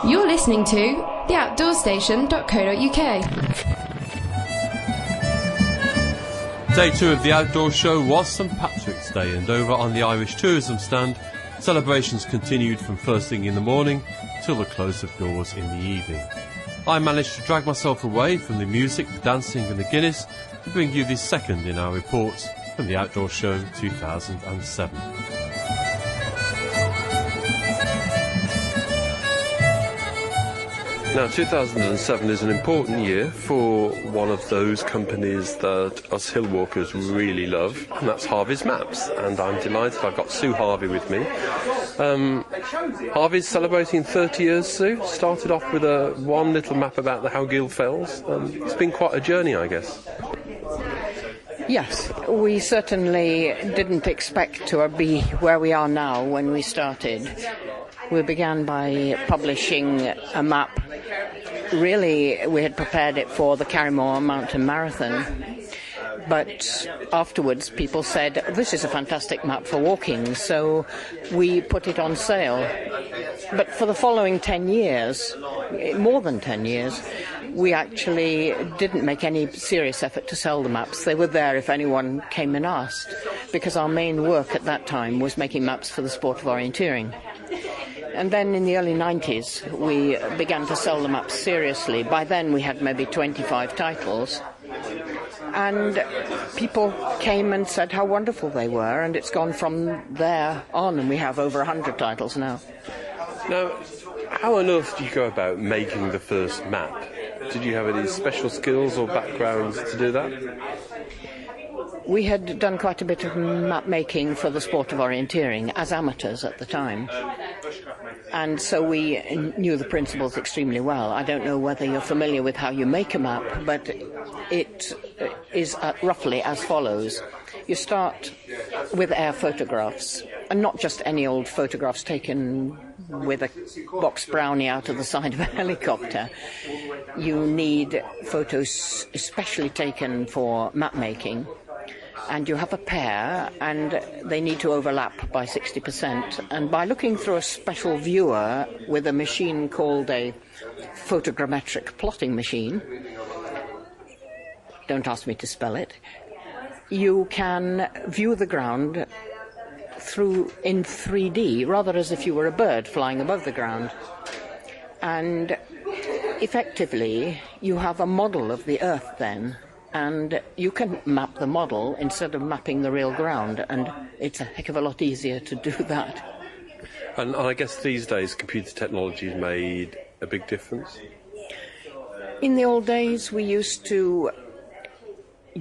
You're listening to theoutdoorstation.co.uk. Day 2 of the outdoor show was St Patrick's Day, and over on the Irish tourism stand, celebrations continued from first thing in the morning till the close of doors in the evening. I managed to drag myself away from the music, the dancing and the Guinness to bring you the second in our reports from the Outdoor Show 2007. Now, 2007 is an important year for one of those companies that us hill walkers really love, and that's Harvey's Maps. And I'm delighted I've got Sue Harvey with me. Harvey's celebrating 30 years, Sue. Started off with one little map about the Howgill Fells. It's been quite a journey, I guess. Yes, we certainly didn't expect to be where we are now when we started. We began by publishing a map. Really, we had prepared it for the Carrymore Mountain Marathon, but afterwards people said, this is a fantastic map for walking, so we put it on sale. But for the following 10 years, more than 10 years, we actually didn't make any serious effort to sell the maps. They were there if anyone came and asked, because our main work at that time was making maps for the sport of orienteering. And then in the early 90s, we began to sell the maps seriously. By then, we had maybe 25 titles. And people came and said how wonderful they were, and it's gone from there on, and we have over 100 titles now. Now, how on earth do you go about making the first map? Did you have any special skills or backgrounds to do that? We had done quite a bit of map making for the sport of orienteering as amateurs at the time. And so we knew the principles extremely well. I don't know whether you're familiar with how you make a map, but it is roughly as follows. You start with air photographs, and not just any old photographs taken with a box brownie out of the side of a helicopter. You need photos especially taken for map making. And you have a pair, and they need to overlap by 60%. And by looking through a special viewer with a machine called a photogrammetric plotting machine, don't ask me to spell it, you can view the ground in 3D, rather as if you were a bird flying above the ground. And effectively, you have a model of the Earth then. And you can map the model instead of mapping the real ground, and it's a heck of a lot easier to do that. And I guess these days computer technology has made a big difference? In the old days, we used to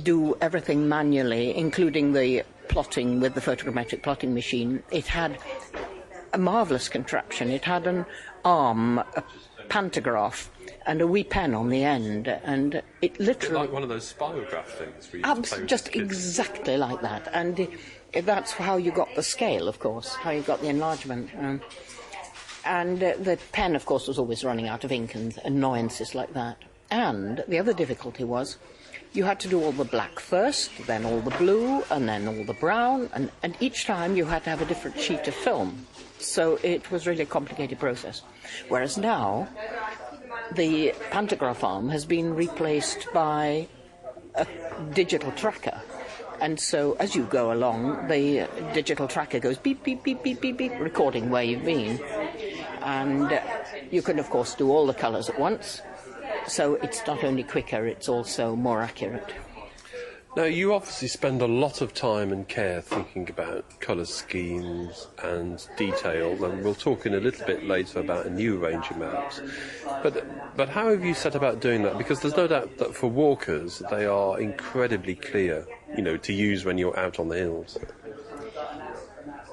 do everything manually, including the plotting with the photogrammetric plotting machine. It had a marvellous contraption. It had an arm, a pantograph, and a wee pen on the end, and it literally... Like one of those spirograph things? Just exactly like that, and that's how you got the scale, of course, how you got the enlargement. And the pen, of course, was always running out of ink and annoyances like that. And the other difficulty was you had to do all the black first, then all the blue, and then all the brown, and each time you had to have a different sheet of film. So it was really a complicated process. Whereas now, the pantograph arm has been replaced by a digital tracker. And so as you go along, the digital tracker goes beep, beep, beep, beep, beep, beep, recording where you've been. And you can, of course, do all the colours at once. So it's not only quicker, it's also more accurate. Now, you obviously spend a lot of time and care thinking about colour schemes and detail, and we'll talk in a little bit later about a new range of maps. But how have you set about doing that? Because there's no doubt that for walkers, they are incredibly clear, to use when you're out on the hills.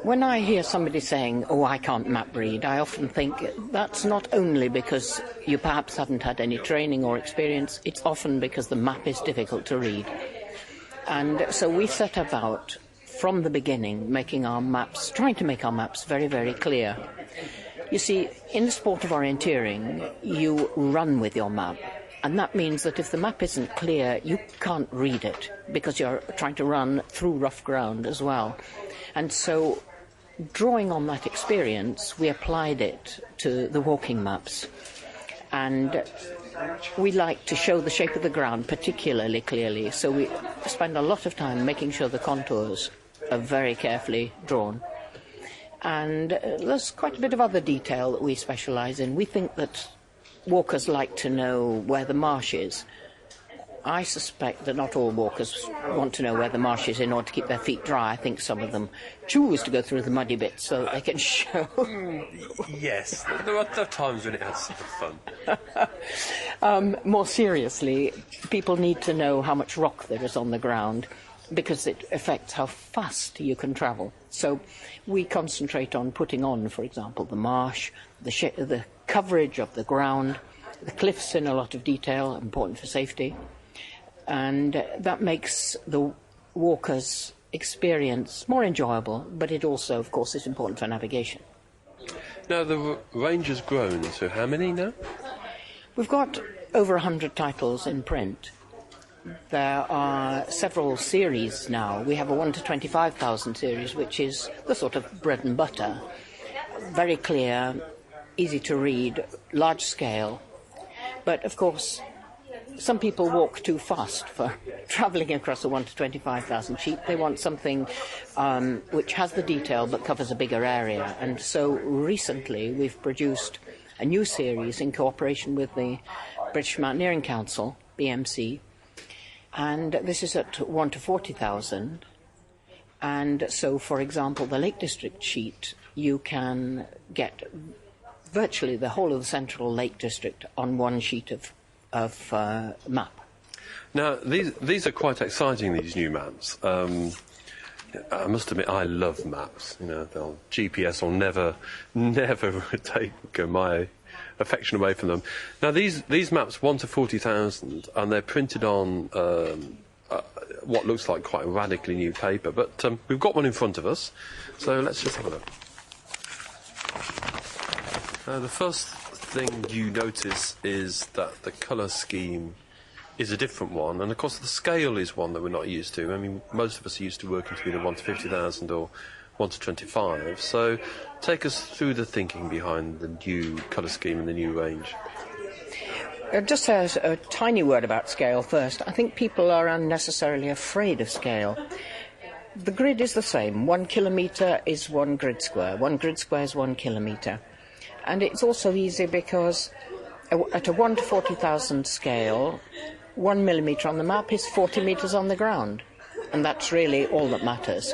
When I hear somebody saying, oh, I can't map read, I often think that's not only because you perhaps haven't had any training or experience, it's often because the map is difficult to read. And so we set about, from the beginning, trying to make our maps very, very clear. You see, in the sport of orienteering, you run with your map. And that means that if the map isn't clear, you can't read it, because you're trying to run through rough ground as well. And so, drawing on that experience, we applied it to the walking maps. and we like to show the shape of the ground particularly clearly, so we spend a lot of time making sure the contours are very carefully drawn. And there's quite a bit of other detail that we specialise in. We think that walkers like to know where the marsh is. I suspect that not all walkers want to know where the marsh is in order to keep their feet dry. I think some of them choose to go through the muddy bits so they can show. Yes, there are times when it has some fun. More seriously, people need to know how much rock there is on the ground, because it affects how fast you can travel. So we concentrate on putting on, for example, the marsh, the coverage of the ground, the cliffs in a lot of detail, important for safety. And that makes the walker's experience more enjoyable, but it also, of course, is important for navigation. Now, the range has grown, so how many now? We've got over 100 titles in print. There are several series now. We have a 1 to 25,000 series, which is the sort of bread and butter. Very clear, easy to read, large scale. But, of course, some people walk too fast for travelling across a 1 to 25,000 sheet. They want something which has the detail but covers a bigger area. And so recently we've produced a new series in cooperation with the British Mountaineering Council, BMC, and this is at 1 to 40,000. And so, for example, the Lake District sheet, you can get virtually the whole of the Central Lake District on one sheet of map. Now, these are quite exciting, these new maps. I must admit, I love maps. You know, GPS will never take my affection away from them. Now, these maps, 1 to 40,000, and they're printed on what looks like quite a radically new paper. But we've got one in front of us, so let's just have a look. The first thing you notice is that the colour scheme is a different one, and of course the scale is one that we're not used to. I mean, most of us are used to working to either 1 to 50,000 or 1 to 25. So take us through the thinking behind the new colour scheme and the new range. Just a tiny word about scale first. I think people are unnecessarily afraid of scale. The grid is the same. 1 kilometre is 1 grid square. 1 grid square is 1 kilometre. And it's also easy because at a 1 to 40,000 scale, 1 millimetre on the map is 40 metres on the ground. And that's really all that matters.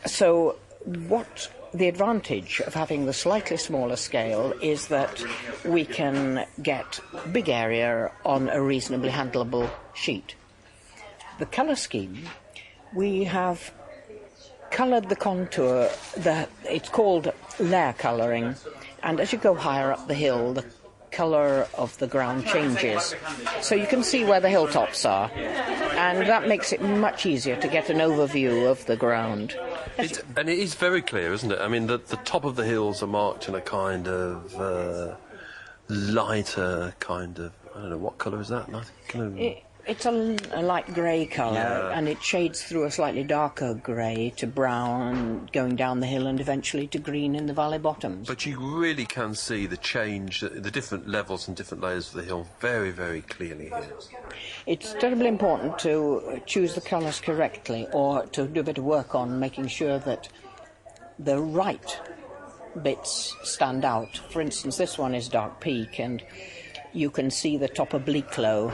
So what the advantage of having the slightly smaller scale is that we can get big area on a reasonably handleable sheet. The colour scheme, we have coloured the contour, it's called layer colouring, and as you go higher up the hill, the colour of the ground changes. So you can see where the hilltops are, and that makes it much easier to get an overview of the ground. And it is very clear, isn't it? I mean, the top of the hills are marked in a kind of lighter kind of, I don't know, what colour is that? It's a light grey colour, yeah. And it shades through a slightly darker grey to brown going down the hill and eventually to green in the valley bottoms. But you really can see the change, the different levels and different layers of the hill very, very clearly here. It's terribly important to choose the colours correctly, or to do a bit of work on making sure that the right bits stand out. For instance, this one is Dark Peak, and you can see the top of Bleaklow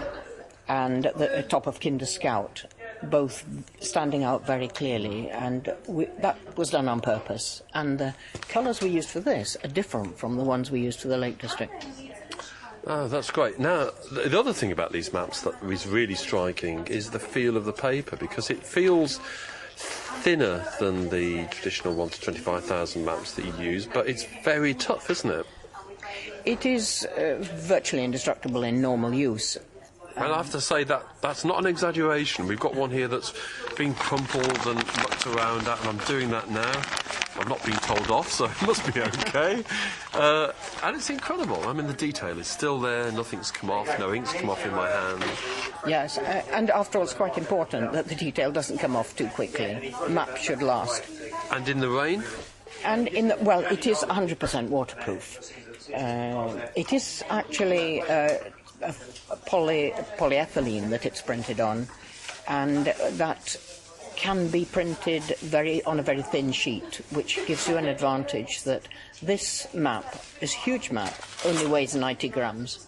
and the top of Kinder Scout, both standing out very clearly, and that was done on purpose. And the colours we used for this are different from the ones we used for the Lake District. Oh, that's great. Now, the other thing about these maps that is really striking is the feel of the paper, because it feels thinner than the traditional 1 to 25,000 maps that you use, but it's very tough, isn't it? It is virtually indestructible in normal use. And I have to say that's not an exaggeration. We've got one here that's been crumpled and mucked around at, and I'm doing that now. I'm not being told off, so it must be okay. And it's incredible. I mean, the detail is still there. Nothing's come off. No ink's come off in my hand. Yes, and after all, it's quite important that the detail doesn't come off too quickly. The map should last. And in the rain? And well, it is 100% waterproof. It is actually a polyethylene that it's printed on, and that can be printed on a very thin sheet, which gives you an advantage that this map, this huge map, only weighs 90 grams.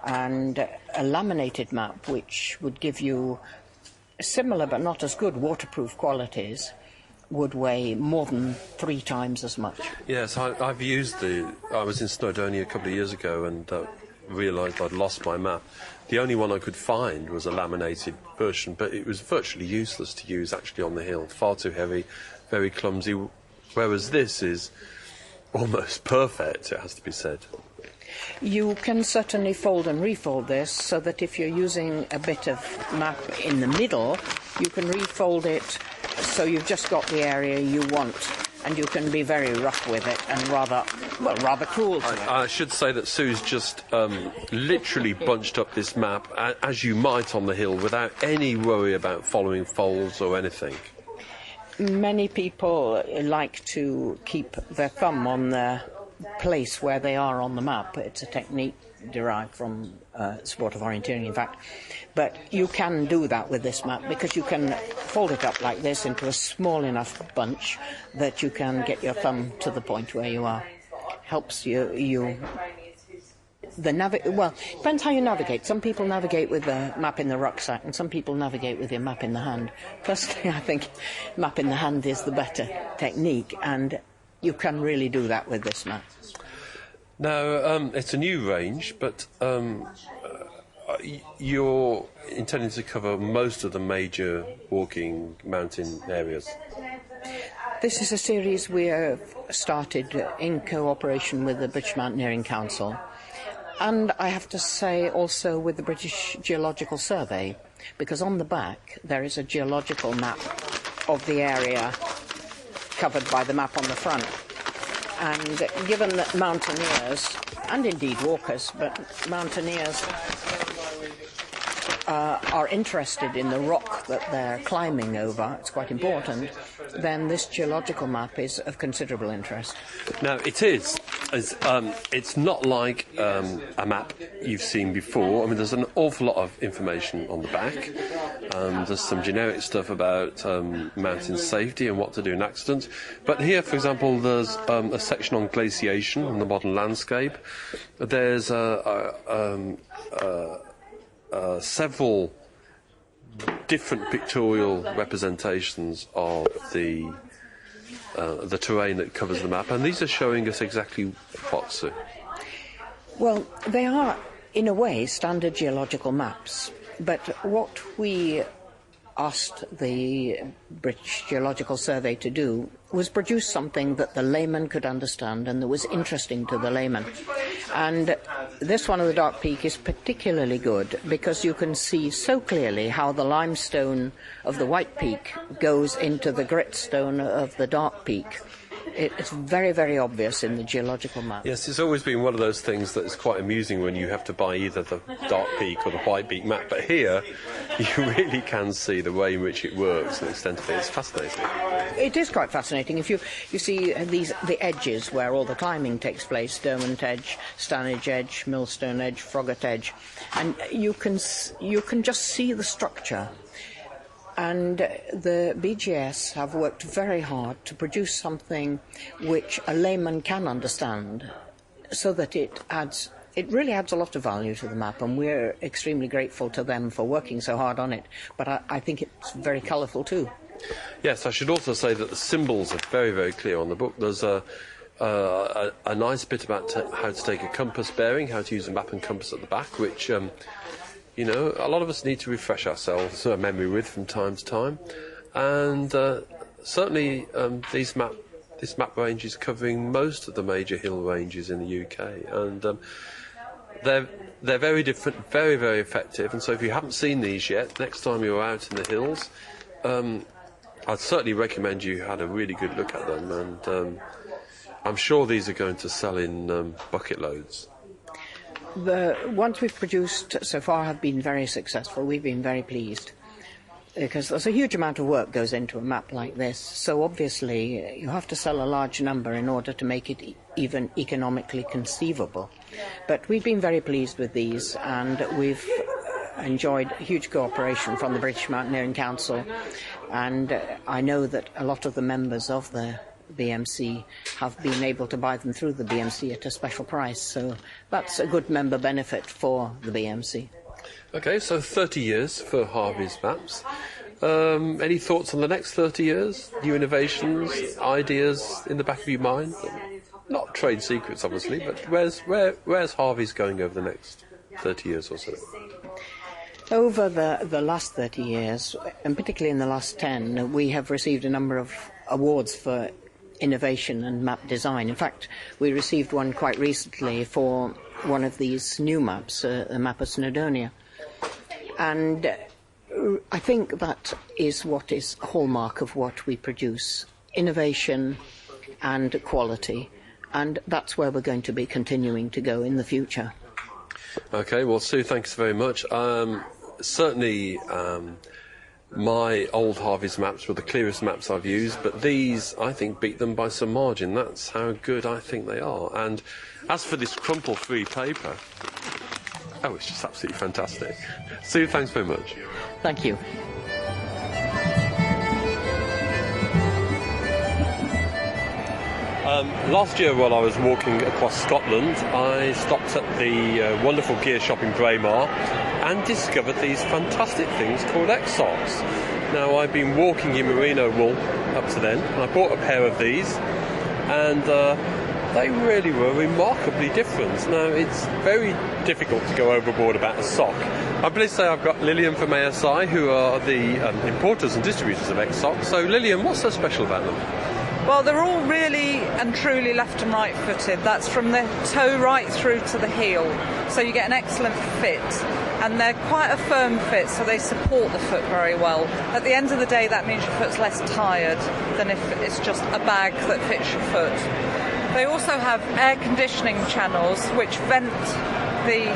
And a laminated map, which would give you similar but not as good waterproof qualities, would weigh more than 3 times as much. Yes, I've used I was in Snowdonia a couple of years ago and realised I'd lost my map. The only one I could find was a laminated version, but it was virtually useless to use actually on the hill. Far too heavy, very clumsy, whereas this is almost perfect, it has to be said. You can certainly fold and refold this so that if you're using a bit of map in the middle, you can refold it so you've just got the area you want, and you can be very rough with it and rather cruel to it. I should say that Sue's just literally bunched up this map, as you might on the hill, without any worry about following folds or anything. Many people like to keep their thumb on the place where they are on the map. It's a technique derived from sport of orienteering, in fact. But you can do that with this map because you can fold it up like this into a small enough bunch that you can get your thumb to the point where you are. Helps well, depends how you navigate. Some people navigate with the map in the rucksack and some people navigate with your map in the hand. Personally, I think map in the hand is the better technique, and you can really do that with this map. Now, it's a new range, but you're intending to cover most of the major walking mountain areas. This is a series we have started in cooperation with the British Mountaineering Council, and I have to say also with the British Geological Survey, because on the back there is a geological map of the area covered by the map on the front. And given that mountaineers, and indeed walkers, but mountaineers are interested in the rock that they're climbing over, it's quite important, then this geological map is of considerable interest. Now, it is. It's not like a map you've seen before. I mean, there's an awful lot of information on the back. There's some generic stuff about mountain safety and what to do in accidents. But here, for example, there's a section on glaciation and the modern landscape. There's several different pictorial representations of the terrain that covers the map, and these are showing us exactly what, Sue? Well, they are, in a way, standard geological maps, but what we asked the British Geological Survey to do was produce something that the layman could understand and that was interesting to the layman. And this one of the Dark Peak is particularly good because you can see so clearly how the limestone of the White Peak goes into the gritstone of the Dark Peak. It's very, very obvious in the geological map. Yes, it's always been one of those things that is quite amusing when you have to buy either the Dark Peak or the White Peak map. But here, you really can see the way in which it works and the extent of it. It's fascinating. It is quite fascinating. If you see the edges where all the climbing takes place, Derwent Edge, Stanage Edge, Millstone Edge, Froggatt Edge, and you can just see the structure. And the BGS have worked very hard to produce something which a layman can understand, so that it really adds a lot of value to the map, and we're extremely grateful to them for working so hard on it. But I think it's very colourful too. Yes, I should also say that the symbols are very, very clear on the book. There's a nice bit about how to take a compass bearing, how to use a map and compass at the back, which a lot of us need to refresh ourselves memory with from time to time, and certainly this map range is covering most of the major hill ranges in the UK, and they're very different, very, very effective. And so, if you haven't seen these yet, next time you're out in the hills, I'd certainly recommend you had a really good look at them, and I'm sure these are going to sell in bucket loads. The ones we've produced so far have been very successful. We've been very pleased. because there's a huge amount of work goes into a map like this. So obviously you have to sell a large number in order to make it even economically conceivable. But we've been very pleased with these, and we've enjoyed huge cooperation from the British Mountaineering Council, and I know that a lot of the members of the BMC have been able to buy them through the BMC at a special price, so that's a good member benefit for the BMC. Okay, so 30 years for Harvey's maps. Any thoughts on the next 30 years? New innovations, ideas in the back of your mind? Not trade secrets, obviously, but where's Harvey's going over the next 30 years or so? Over the last 30 years, and particularly in the last 10, we have received a number of awards for innovation and map design. In fact, we received one quite recently for one of these new maps, a map of Snowdonia. And I think that is what is a hallmark of what we produce, innovation and quality, and that's where we're going to be continuing to go in the future. Okay, well, Sue, thanks very much. Certainly, my old Harvey's maps were the clearest maps I've used, but these, I think, beat them by some margin. That's how good I think they are. And as for this crumple-free paper, oh, it's just absolutely fantastic. Sue, thanks very much. Thank you. Last year, while I was walking across Scotland, I stopped at the wonderful gear shop in Braemar and discovered these fantastic things called X-Socks. Now, I've been walking in merino wool up to then, and I bought a pair of these, and they really were remarkably different. Now, it's very difficult to go overboard about a sock. I'm pleased to say I've got Lillian from ASI, who are the importers and distributors of X-Socks. So, Lillian, what's so special about them? Well, they're all really and truly left and right footed. That's from the toe right through to the heel. So you get an excellent fit. And they're quite a firm fit, so they support the foot very well. At the end of the day, that means your foot's less tired than if it's just a bag that fits your foot. They also have air conditioning channels which vent the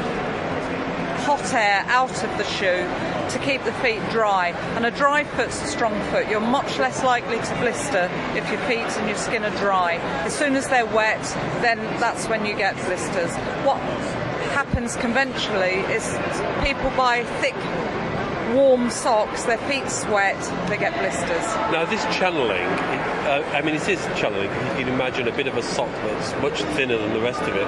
hot air out of the shoe to keep the feet dry, and a dry foot's a strong foot. You're much less likely to blister if your feet and your skin are dry. As soon as they're wet, then that's when you get blisters. What happens conventionally is people buy thick, warm socks, their feet sweat, they get blisters. Now this channeling, it is channeling. You can imagine a bit of a sock that's much thinner than the rest of it.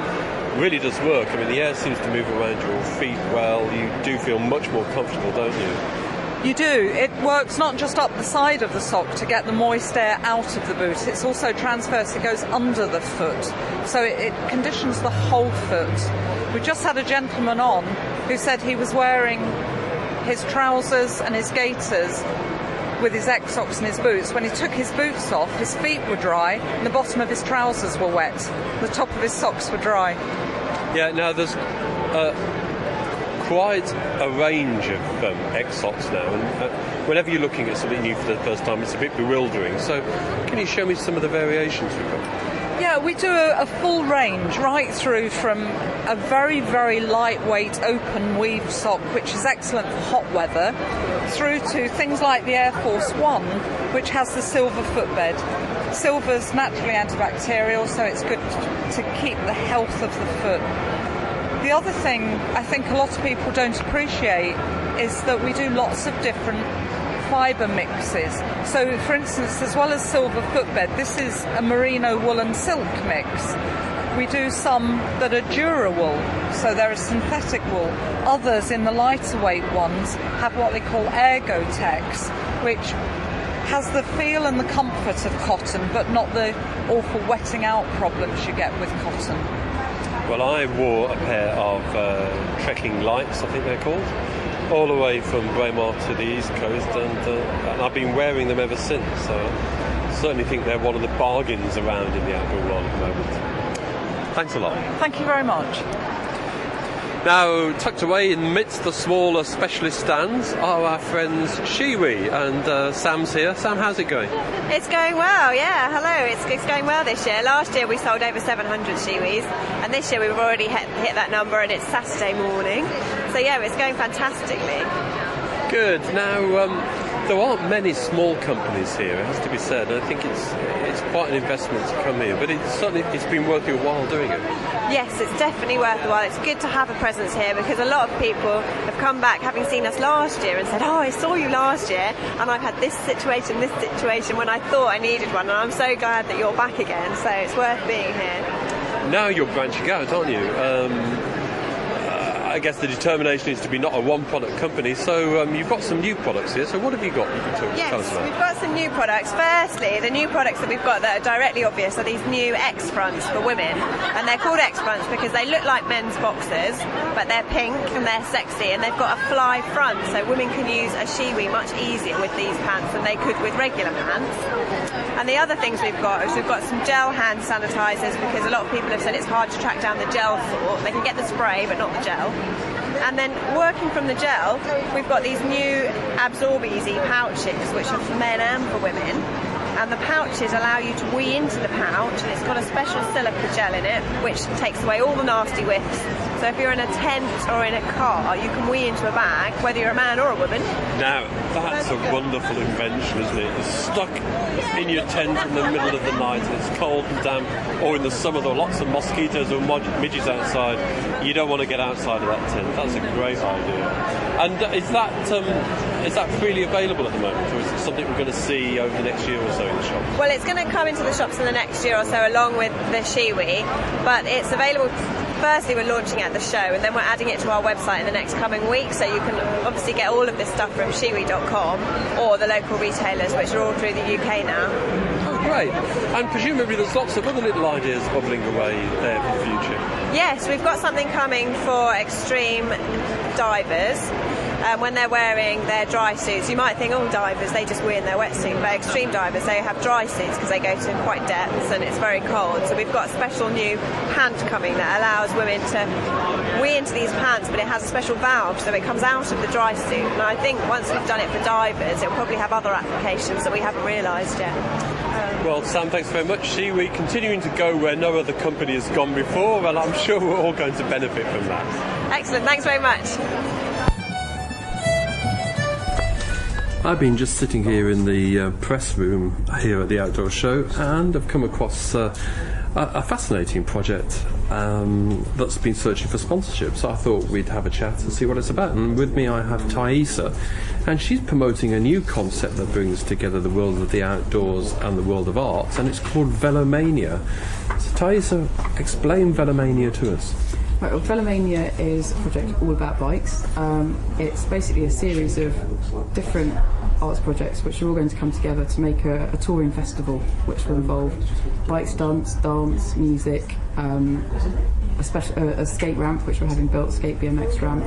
Really does work. I mean, the air seems to move around your feet well. You do feel much more comfortable, don't you? You do. It works not just up the side of the sock to get the moist air out of the boot. It's also transverse. It goes under the foot. So it conditions the whole foot. We just had a gentleman on who said he was wearing his trousers and his gaiters with his X-Socks and his boots. When he took his boots off, his feet were dry and the bottom of his trousers were wet. The top of his socks were dry. Yeah, now there's quite a range of X-Socks now, and whenever you're looking at something new for the first time, it's a bit bewildering. So can you show me some of the variations we've got? Yeah, we do a full range, right through from a very, very lightweight open weave sock, which is excellent for hot weather, through to things like the Air Force One, which has the silver footbed. Silver's naturally antibacterial, so it's good to keep the health of the foot. The other thing I think a lot of people don't appreciate is that we do lots of different fibre mixes. So, for instance, as well as silver footbed, this is a merino wool and silk mix. We do some that are Durawool, so they're a synthetic wool. Others, in the lighter weight ones, have what they call Ergotex, which has the feel and the comfort of cotton, but not the awful wetting out problems you get with cotton. Well, I wore a pair of trekking lights, I think they're called, all the way from Braemar to the east coast, and I've been wearing them ever since. So I certainly think they're one of the bargains around in the outdoor world at the moment. Thanks a lot. Thank you very much. Now, tucked away in amidst the smaller specialist stands are our friends Shewee, and Sam's here. Sam, how's it going? It's going well, yeah. Hello, it's going well this year. Last year we sold over 700 Shewees, and this year we've already hit that number, and it's Saturday morning. So yeah, it's going fantastically. Good. Now, There aren't many small companies here, it has to be said. I think it's quite an investment to come here, but it's been worth your while doing it. Yes, it's definitely worth the while. It's good to have a presence here because a lot of people have come back having seen us last year and said, oh, I saw you last year and I've had this situation when I thought I needed one, and I'm so glad that you're back again, so it's worth being here. Now you're branching out, aren't you? I guess the determination is to be not a one-product company, so you've got some new products here. So what have you got you can tell us about? We've got some new products. Firstly, the new products that we've got that are directly obvious are these new X fronts for women, and they're called X fronts because they look like men's boxers, but they're pink and they're sexy, and they've got a fly front, so women can use a Shewee much easier with these pants than they could with regular pants. And the other things we've got is we've got some gel hand sanitizers because a lot of people have said it's hard to track down the gel sort. They can get the spray but not the gel. And then working from the gel, we've got these new Absorb Easy pouches, which are for men and for women. And the pouches allow you to wee into the pouch, and it's got a special silica gel in it, which takes away all the nasty whiffs. So if you're in a tent or in a car, you can wee into a bag, whether you're a man or a woman. Now, that's a wonderful invention, isn't it? It's stuck in your tent in the middle of the night, and it's cold and damp, or in the summer there are lots of mosquitoes or midges outside. You don't want to get outside of that tent. That's a great idea. And is that freely available at the moment, or is it something we're going to see over the next year or so in the shops? Well, it's going to come into the shops in the next year or so along with the Shewee, but it's available. Firstly, we're launching at the show, and then we're adding it to our website in the next coming week, so you can obviously get all of this stuff from Shewee.com or the local retailers, which are all through the UK now. Oh, great. And presumably there's lots of other little ideas bubbling away there for the future. Yes, we've got something coming for extreme divers. When they're wearing their dry suits, you might think, oh, divers, they just wear in their wetsuit, but extreme divers, they have dry suits because they go to quite depths and it's very cold. So we've got a special new pant coming that allows women to wee into these pants, but it has a special valve so it comes out of the dry suit. And I think once we've done it for divers, it'll probably have other applications that we haven't realised yet. Well, Sam, thanks very much. Shewee continuing to go where no other company has gone before, and I'm sure we're all going to benefit from that. Excellent, thanks very much. I've been just sitting here in the press room here at the Outdoor Show, and I've come across a fascinating project that's been searching for sponsorship, so I thought we'd have a chat and see what it's about. And with me I have Thaisa, and she's promoting a new concept that brings together the world of the outdoors and the world of art, and it's called Velomania. So Thaisa, explain Velomania to us. Right, well, Velomania is a project all about bikes. It's basically a series of different arts projects which are all going to come together to make a touring festival which will involve bike stunts, dance, music, a skate ramp which we're having built, skate BMX ramp.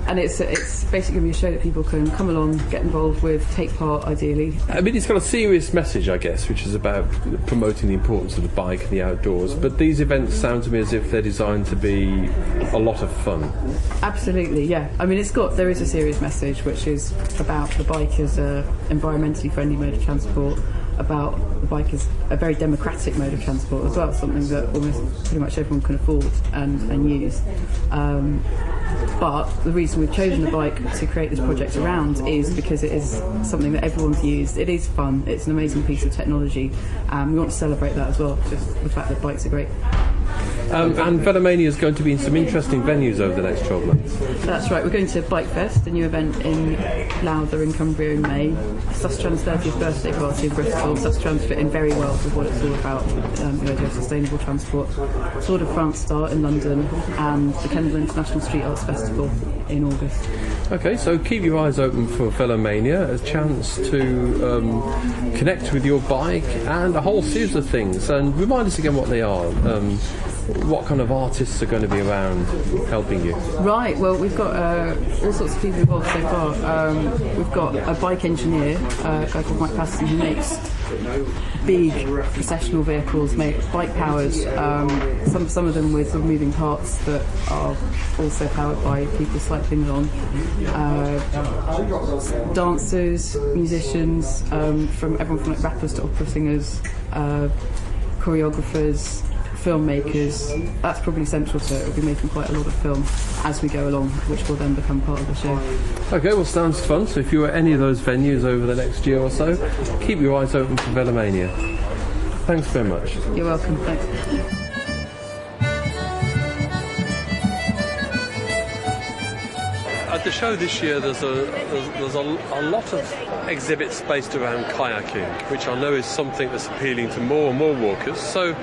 And it's basically going to be a show that people can come along, get involved with, take part ideally. I mean, it's got a serious message, I guess, which is about promoting the importance of the bike and the outdoors, but these events sound to me as if they're designed to be a lot of fun. Absolutely, yeah. I mean, there is a serious message which is about the bike as an environmentally friendly mode of transport, about the bike as a very democratic mode of transport as well, something that almost pretty much everyone can afford and use. But the reason we've chosen the bike to create this project around is because it is something that everyone's used. It is fun, it's an amazing piece of technology, and we want to celebrate that as well, just the fact that bikes are great. And Velomania is going to be in some interesting venues over the next 12 months. That's right, we're going to Bike Fest, a new event in Lowther in Cumbria in May, Sustrans 30th birthday party in Bristol. Sustrans fit in very well with what it's all about, the idea of sustainable transport. Tour de France start in London, and the Kendal International Street Arts Festival in August. Okay, so keep your eyes open for Velomania, a chance to connect with your bike and a whole series of things. And remind us again what they are. What kind of artists are going to be around helping you? Right, well, we've got all sorts of people involved so far. We've got a bike engineer, a guy called Mike Patterson, who makes big processional vehicles, bike powered, some of them with sort of moving parts that are also powered by people cycling along. Dancers, musicians, from everyone from like rappers to opera singers, choreographers, filmmakers, that's probably central to it. We'll be making quite a lot of film as we go along, which will then become part of the show. Okay, well, sounds fun. So if you're at any of those venues over the next year or so, keep your eyes open for Velomania. Thanks very much. You're welcome. Thanks. At the show this year, there's a lot of exhibits based around kayaking, which I know is something that's appealing to more and more walkers. So,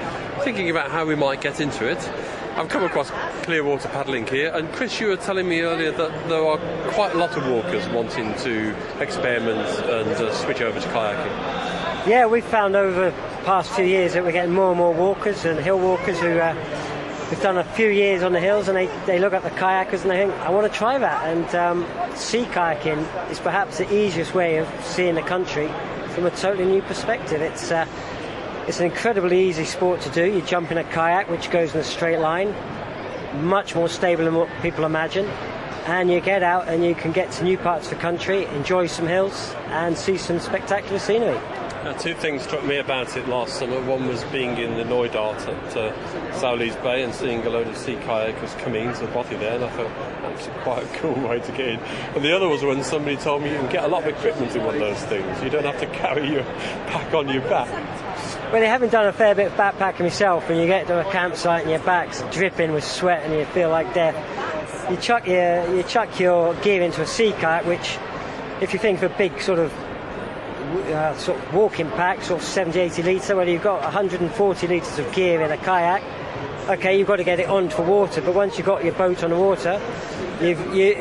thinking about how we might get into it, I've come across Clearwater Paddling here, and Chris, you were telling me earlier that there are quite a lot of walkers wanting to experiment and switch over to kayaking. Yeah, we've found over the past few years that we're getting more and more walkers and hill walkers who we've done a few years on the hills, and they look at the kayakers and they think, I want to try that. And sea kayaking is perhaps the easiest way of seeing the country from a totally new perspective. It's an incredibly easy sport to do. You jump in a kayak which goes in a straight line, much more stable than what people imagine, and you get out and you can get to new parts of the country, enjoy some hills and see some spectacular scenery. Two things struck me about it last summer. One was being in the Noidart at Souleys Bay and seeing a load of sea kayakers come into the bothy there, and I thought that's quite a cool way to get in. And the other was when somebody told me you can get a lot of equipment in one of those things. You don't have to carry your pack on your back. Well, having done a fair bit of backpacking myself, and you get to a campsite and your back's dripping with sweat and you feel like death, you chuck your gear into a sea kayak, which, if you think of a big sort of walking pack, sort of 70-80 litre, well, you've got 140 litres of gear in a kayak. Okay, you've got to get it onto water, but once you've got your boat on the water,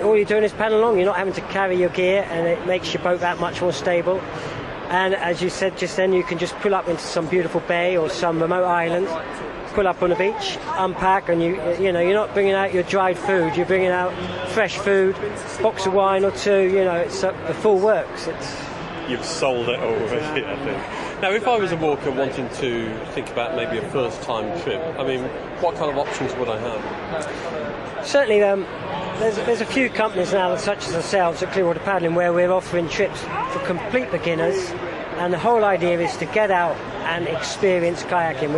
all you're doing is paddle along. You're not having to carry your gear, and it makes your boat that much more stable. And as you said just then, you can just pull up into some beautiful bay or some remote island, pull up on the beach, unpack, and you're not bringing out your dried food. You're bringing out fresh food, box of wine or two. It's the full works. You've sold it already, I think. Now, if I was a walker wanting to think about maybe a first-time trip, I mean, what kind of options would I have? Certainly, there's a few companies now, such as ourselves at Clearwater Paddling, where we're offering trips for complete beginners, and the whole idea is to get out and experience kayaking.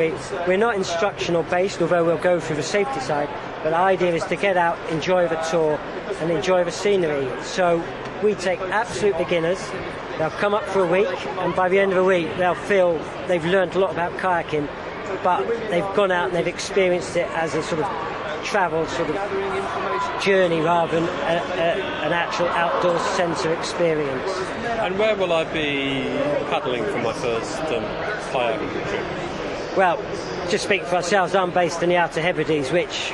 We're not instructional based, although we'll go through the safety side, but the idea is to get out, enjoy the tour and enjoy the scenery. So we take absolute beginners. They'll come up for a week, and by the end of the week they'll feel they've learned a lot about kayaking, but they've gone out and they've experienced it as a sort of travel sort of journey rather than an actual outdoor centre experience. And where will I be paddling for my first kayaking trip? Well, just speaking for ourselves, I'm based in the Outer Hebrides, which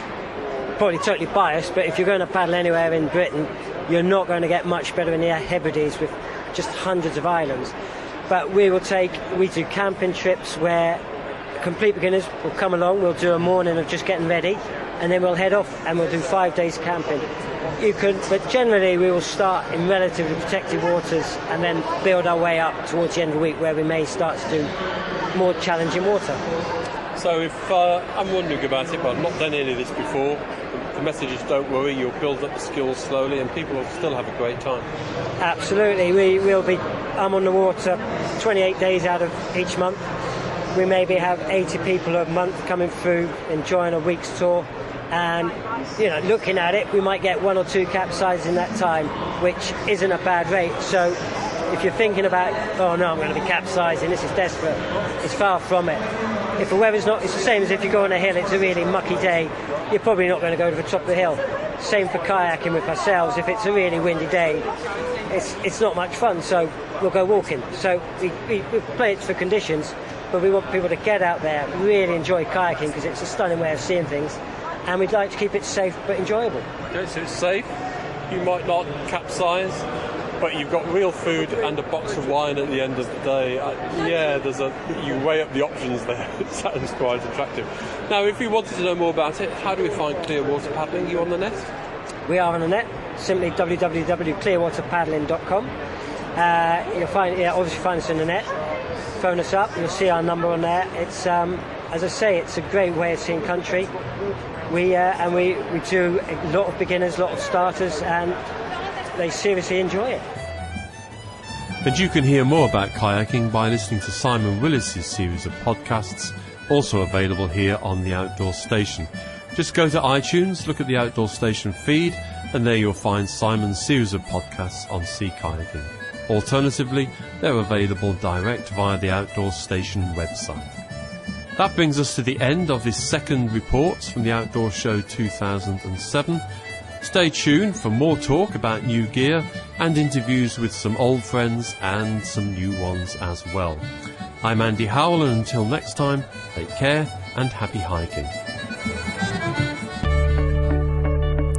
probably totally biased, but if you're going to paddle anywhere in Britain, you're not going to get much better in the Hebrides with just hundreds of islands. But we do camping trips where complete beginners will come along. We'll do a morning of just getting ready, and then we'll head off and we'll do 5 days camping. But generally we will start in relatively protected waters and then build our way up towards the end of the week, where we may start to do more challenging water. So if I'm wondering about it, but I've not done any of this before, the message is don't worry, you'll build up the skills slowly and people will still have a great time. Absolutely. I'm on the water 28 days out of each month. We maybe have 80 people a month coming through, enjoying a week's tour, and looking at it, we might get 1 or 2 capsizes in that time, which isn't a bad rate. So if you're thinking about, oh no, I'm going to be capsizing, this is desperate, it's far from it. If the weather's not, it's the same as if you go on a hill, it's a really mucky day, you're probably not going to go to the top of the hill. Same for kayaking with ourselves. If it's a really windy day, it's not much fun, so we'll go walking. So we play it for conditions, but we want people to get out there, really enjoy kayaking, because it's a stunning way of seeing things, and we'd like to keep it safe but enjoyable. Okay, so it's safe, you might not capsize, but you've got real food and a box of wine at the end of the day. You weigh up the options there. It sounds quite attractive. Now, if you wanted to know more about it, how do we find Clearwater Paddling? Are you on the net? We are on the net, simply www.clearwaterpaddling.com. You'll obviously find us on the net. Phone us up, you'll see our number on there. It's, as I say, it's a great way of seeing country. We do a lot of beginners, a lot of starters, and they seriously enjoy it. And you can hear more about kayaking by listening to Simon Willis's series of podcasts also available here on the Outdoor Station. Just go to iTunes, look at the Outdoor Station feed, and there you'll find Simon's series of podcasts on sea kayaking. Alternatively, they're available direct via the Outdoor Station website. That brings us to the end of this second report from the Outdoor Show 2007. Stay tuned for more talk about new gear and interviews with some old friends and some new ones as well. I'm Andy Howell, and until next time, take care and happy hiking.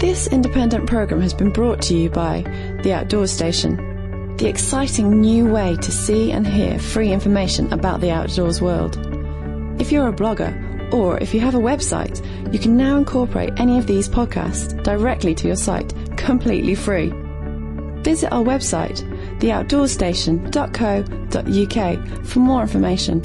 This independent programme has been brought to you by The Outdoor Station, the exciting new way to see and hear free information about the outdoors world. If you're a blogger, or if you have a website, you can now incorporate any of these podcasts directly to your site, completely free. Visit our website, theoutdoorstation.co.uk, for more information.